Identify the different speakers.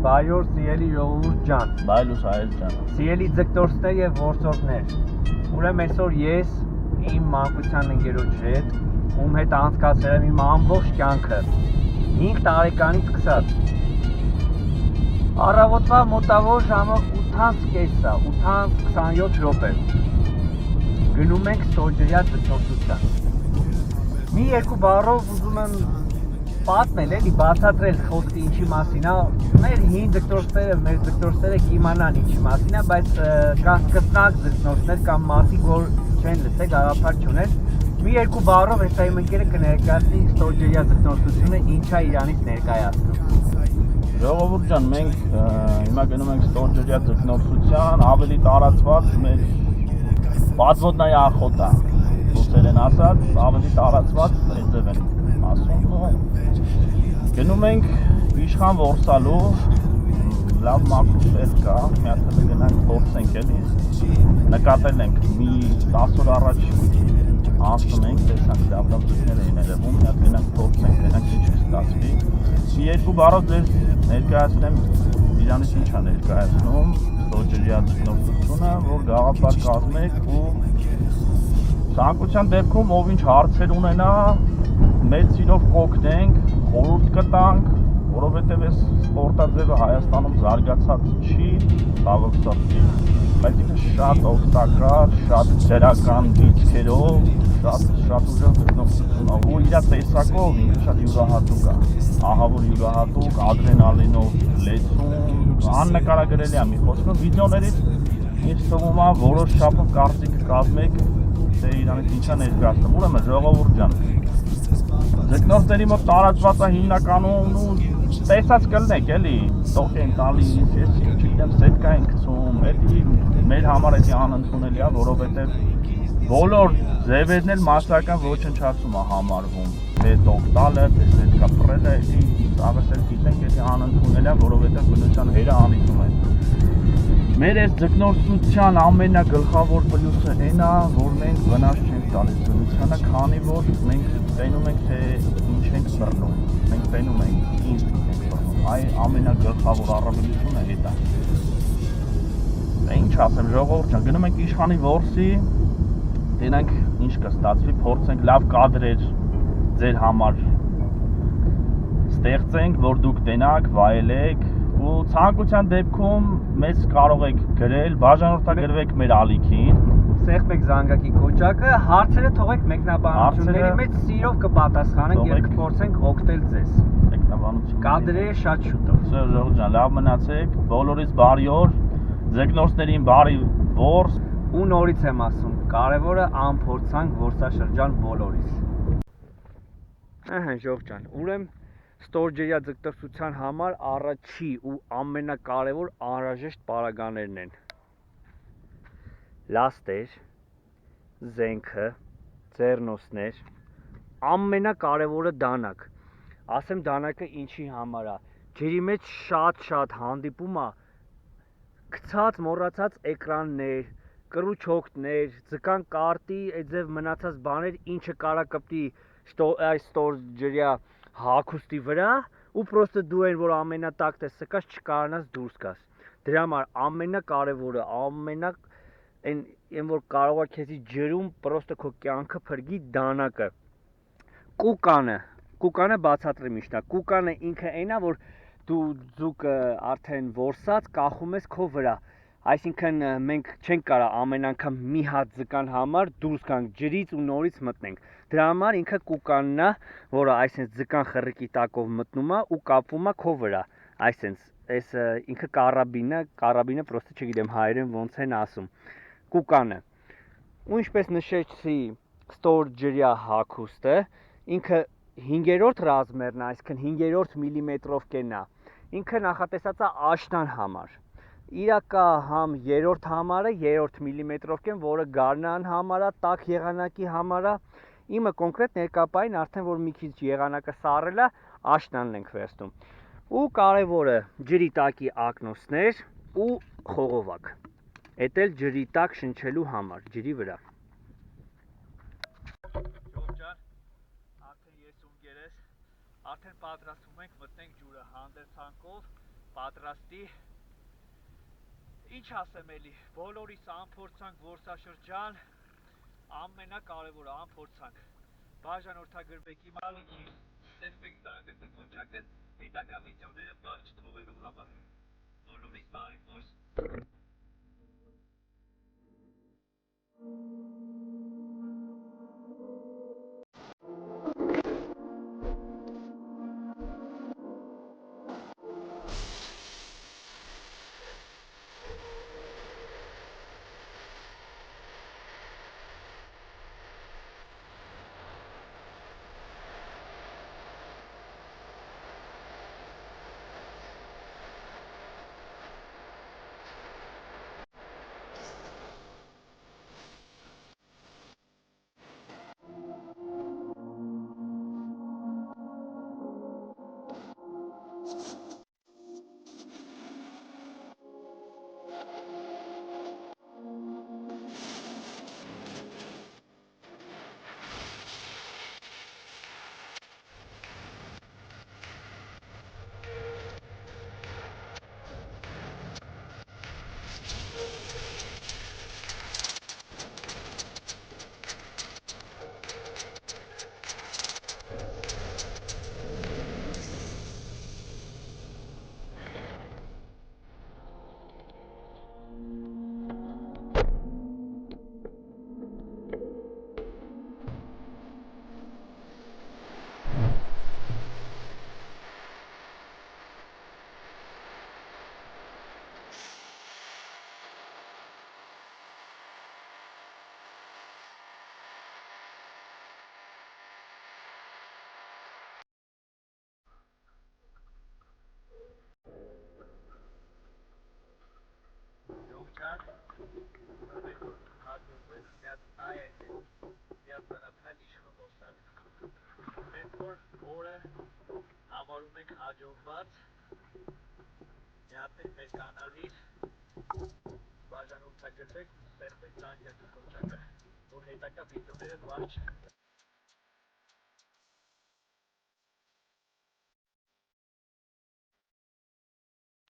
Speaker 1: Բայոր սիրելի ժողովուրդ ջան,
Speaker 2: Բայլուս հայր ջան,
Speaker 1: սիրելի ձգտորներ եւ որսորդներ, ուրեմն այսօր ես իմ մանկության ընկերոջ հետ, ում հետ անցկացրել եմ իմ ամբողջ կյանքը 5 տարեկանից սկսած առավոտվա մոտավոր ժամը 8:30-ա, 8:27 րոպե գնում ենք ստորջրյա ձգտորության։ Մի երկու բառով ուզում եմ պատմել էլի, բացատրել խոսքը ինչի մասին է, մեր հին ձգտորները, մեր ձգտորները կիմանան ինչի մասին է, բայց կան սկսնակ ձգտորներ կամ մարդիկ, որ չեն լսել, գաղափար չունեն, մի երկու բառով հեսա իմ ընկերը կներկայացնի ստորջրյա ձգտորությունը ինչա իրանից ներկայացնում։
Speaker 2: ժողովուրդ ջան, մենք հիմա գնում ենք ստորջրյա ձգտորության, ավելի տարածված մեր Պատվոտնայի ախոտա, ռուսերեն ասած, ավելի տարածված էձև են ասում, գնում ենք իշխան որսալու, լավ մաքուր տեղ կա, մի հատ գնանք փորձենք էլի, նկատել ենք մի 10 օր առաջ անցնում ենք, տեսանք լավ ձկներ էին երևում, մի հատ գնանք փորձենք, գնանք ինչ կստացվի, մի երկու բառով ձեզ ներկայացնեմ իրանից ինչ է ներկայացնում, ստորջրյա ձգտորությունը, որ գաղափար կազմեք ու ցանկության դեպքում ով ինչ հարցեր ունենա, մեծ սիրով կօգնենք, խորհուրդ կտանք, որովհետև այս սպորտաձևը Հայաստանում զարգացած չի, ցավոք սրտի, բայց ինքը շատ օգտակար, շատ դրական դիտքերով, շատ ուժեղ ձգտորություն է, ու իր տեսակով ինքը շատ յուրահատուկ է, ահավոր յուրահատուկ, ադրենալինով լեցուն, աննկարագրելի է մի խոսքով, վիդեոներից ինձ թվում է որոշ չափով կարծիք կազմեք, թե իրանից ինչա ներկայացնում, ուրեմն ժողովուրդ ջան, ձգտորների մոտ տարածված է հիմնականում ու տեսած կլնեք էլի, տող են տալիս, ես չգիտեմ, սետկա են գցում, էլի մեր համար էլի անընդունելի է, որովհետև բոլոր ձևերն էլ մասսայական ոչնչացում է համարվում, թե տող տալը, թե սետկա պռելը, էլի ծավես էլ գիտենք, էլի անընդունելի է, որովհետև բնության հերը անիծում է։ Մեր այս ձգտորության ամենագլխավոր պլյուսը այն է, որ մենք վնաս չենք տալիս բնությանը, քանի որ մենք տենում ենք, թե ինչ ենք բռնում, մենք տենում ենք, ինչ ենք բռնում, այ ամենագլխավոր առավելությունը այդ է։ Ինչ ասեմ, ժողովուրդ ջան, գնում ենք իշխանի որսի, տենանք ինչ կստացվի, փորձենք լավ կադրեր ձեր համար ստեղծենք, որ դուք տենաք, վայելեք ու ցանկության դեպքում մեզ կարող եք գրել, բաժանորդագրվեք մեր ալիքին,
Speaker 1: Սեղմեք զանգակի կոճակը, հարցերը թողեք մեկնաբանությունների մեջ սիրով կպատասխանենք եւ կփորձենք օգնել ձեզ։ Կադրերը շատ շուտով։
Speaker 2: Սա ժողովուրդ ջան, լավ մնացեք, բոլորից բարի օր, ձգտորներին բարի որս
Speaker 1: ու նորից եմ ասում, կարևորը անփորձանք որսաշրջան բոլորիս։ Ահա ժողովուրդ ջան, ուրեմն ստորջրյա ձգտորության համար առաջի ու ամենակարևոր անհրաժեշտ պարագաներն են լաստեր, զենքը, ձեռնոցներ, ամենակարևորը դանակ, ասեմ դանակը ինչի համար է, ջրի մեջ շատ հանդիպում է գցած, մոռացած էկրաններ, կռուչոկներ, ձկան կարտի, այդձև մնացած բաներ, ինչը կարա կպտի այս ստորջրյա հագուստի վրա ու պրոստը դու են, որ ամենատակ տեսակած չկարանաս դուրս գաս։ Դրա համար ամենակարևորը, այն որ կարող է քեզի ջրում պրոստը քո կյանքը փրկի դանակը։ Կուկանը բացատրեմ ինչն է։ Կուկանը ինքը այն է, որ դու ձուկը արդեն որսած կախում ես քո վրա։ Այսինքն մենք չենք կարա ամեն անգամ մի հատ ձկան համար դուրս գանք ջրից ու նորից մտնենք։ Դրա համար ինքը կուկանն է, որը այսինքն ձկան խռիկի տակով մտնում է ու կապվում է քո վրա։ Այսինքն այս ինքը կարաբինը պրոստը չգիտեմ հայերեն ոնց են ասում։ Կուկանը։ Ու ինչպես նշեցի, ստորջրյա հագուստը, ինքը 5-րդ ռազմերն է, այսինքն 5-րդ միլիմետրով կենա։ Ինքը նախատեսած է աշնան համար։ Իրակա համ 3-րդ համարը 3 միլիմետրով կեն, որը գարնան համար է, տաք եղանակի համար է։ Իմը կոնկրետ ներկապային արդեն որ մի քիչ եղանակը սառել է, աշնանն ենք վերցնում։ Ու կարևորը ջրի տակի ակնոցներ ու խողովակ։ Էդ էլ ջրի տակ շնչելու համար, ջրի վրա։ Ջան, արդեն ես ու ընկերս արդեն պատրաստվում ենք մտնենք ջուրը հանդերձանքով պատրաստի։ Ինչ ասեմ էլի, բոլորիս անփորձանք որսաշրջան, ամենակարևորը անփորձանք։ Բաժանորդագրվեք իմ ալիքի, դեսպեկտակը կոչակը, հետագա վիդեոները բաց թողելու համար։ Բոլորիս բարի փորձ։ Համարում ենք հաջողված, միապետ մեր կանալից բաժանորդագրվեք, ստեղծեք ծանրյակը կոչակը, որ հետագա վիդեոները բաց չգան։